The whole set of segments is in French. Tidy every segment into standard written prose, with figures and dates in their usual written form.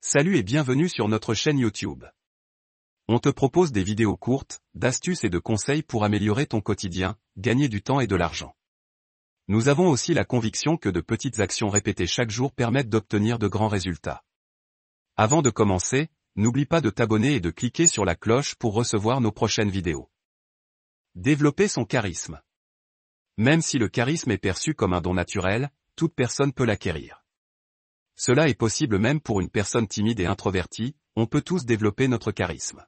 Salut et bienvenue sur notre chaîne YouTube. On te propose des vidéos courtes, d'astuces et de conseils pour améliorer ton quotidien, gagner du temps et de l'argent. Nous avons aussi la conviction que de petites actions répétées chaque jour permettent d'obtenir de grands résultats. Avant de commencer, n'oublie pas de t'abonner et de cliquer sur la cloche pour recevoir nos prochaines vidéos. Développer son charisme. Même si le charisme est perçu comme un don naturel, toute personne peut l'acquérir. Cela est possible même pour une personne timide et introvertie, on peut tous développer notre charisme.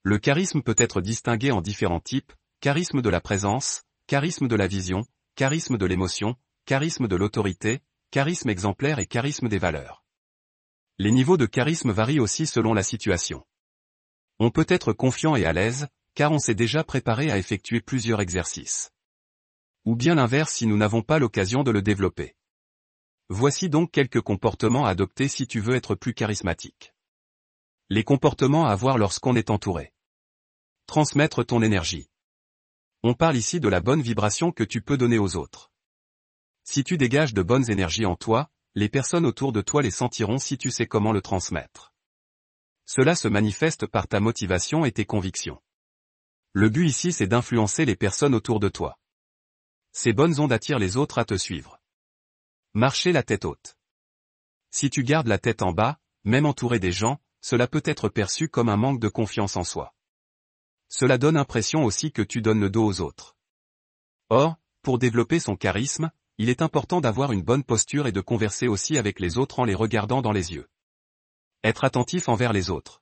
Le charisme peut être distingué en différents types, charisme de la présence, charisme de la vision, charisme de l'émotion, charisme de l'autorité, charisme exemplaire et charisme des valeurs. Les niveaux de charisme varient aussi selon la situation. On peut être confiant et à l'aise, car on s'est déjà préparé à effectuer plusieurs exercices. Ou bien l'inverse si nous n'avons pas l'occasion de le développer. Voici donc quelques comportements à adopter si tu veux être plus charismatique. Les comportements à avoir lorsqu'on est entouré. Transmettre ton énergie. On parle ici de la bonne vibration que tu peux donner aux autres. Si tu dégages de bonnes énergies en toi, les personnes autour de toi les sentiront si tu sais comment le transmettre. Cela se manifeste par ta motivation et tes convictions. Le but ici c'est d'influencer les personnes autour de toi. Ces bonnes ondes attirent les autres à te suivre. Marcher la tête haute. Si tu gardes la tête en bas, même entouré des gens, cela peut être perçu comme un manque de confiance en soi. Cela donne l'impression aussi que tu donnes le dos aux autres. Or, pour développer son charisme, il est important d'avoir une bonne posture et de converser aussi avec les autres en les regardant dans les yeux. Être attentif envers les autres.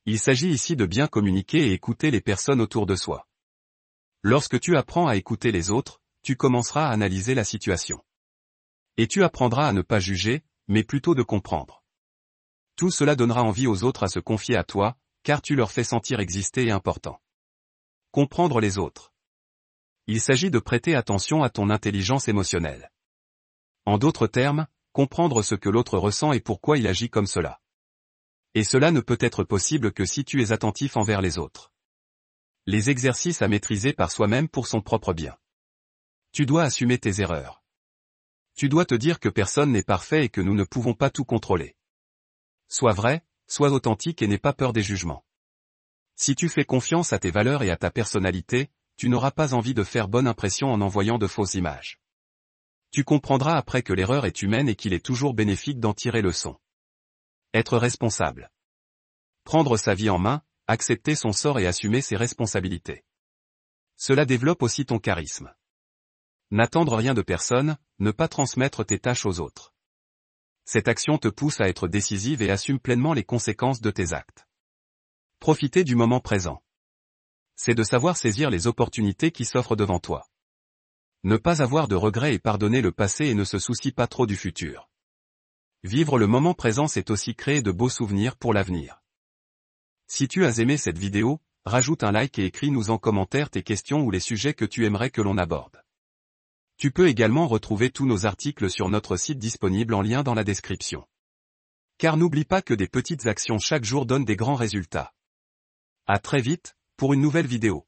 Il s'agit ici de bien communiquer et écouter les personnes autour de soi. Lorsque tu apprends à écouter les autres, tu commenceras à analyser la situation. Et tu apprendras à ne pas juger, mais plutôt de comprendre. Tout cela donnera envie aux autres à se confier à toi, car tu leur fais sentir exister et important. Comprendre les autres. Il s'agit de prêter attention à ton intelligence émotionnelle. En d'autres termes, comprendre ce que l'autre ressent et pourquoi il agit comme cela. Et cela ne peut être possible que si tu es attentif envers les autres. Les exercices à maîtriser par soi-même pour son propre bien. Tu dois assumer tes erreurs. Tu dois te dire que personne n'est parfait et que nous ne pouvons pas tout contrôler. Sois vrai, sois authentique et n'aie pas peur des jugements. Si tu fais confiance à tes valeurs et à ta personnalité, tu n'auras pas envie de faire bonne impression en envoyant de fausses images. Tu comprendras après que l'erreur est humaine et qu'il est toujours bénéfique d'en tirer leçon. Être responsable. Prendre sa vie en main, accepter son sort et assumer ses responsabilités. Cela développe aussi ton charisme. N'attendre rien de personne, ne pas transmettre tes tâches aux autres. Cette action te pousse à être décisive et assume pleinement les conséquences de tes actes. Profiter du moment présent. C'est de savoir saisir les opportunités qui s'offrent devant toi. Ne pas avoir de regrets et pardonner le passé et ne se soucie pas trop du futur. Vivre le moment présent c'est aussi créer de beaux souvenirs pour l'avenir. Si tu as aimé cette vidéo, rajoute un like et écris-nous en commentaire tes questions ou les sujets que tu aimerais que l'on aborde. Tu peux également retrouver tous nos articles sur notre site disponible en lien dans la description. Car n'oublie pas que des petites actions chaque jour donnent des grands résultats. À très vite, pour une nouvelle vidéo.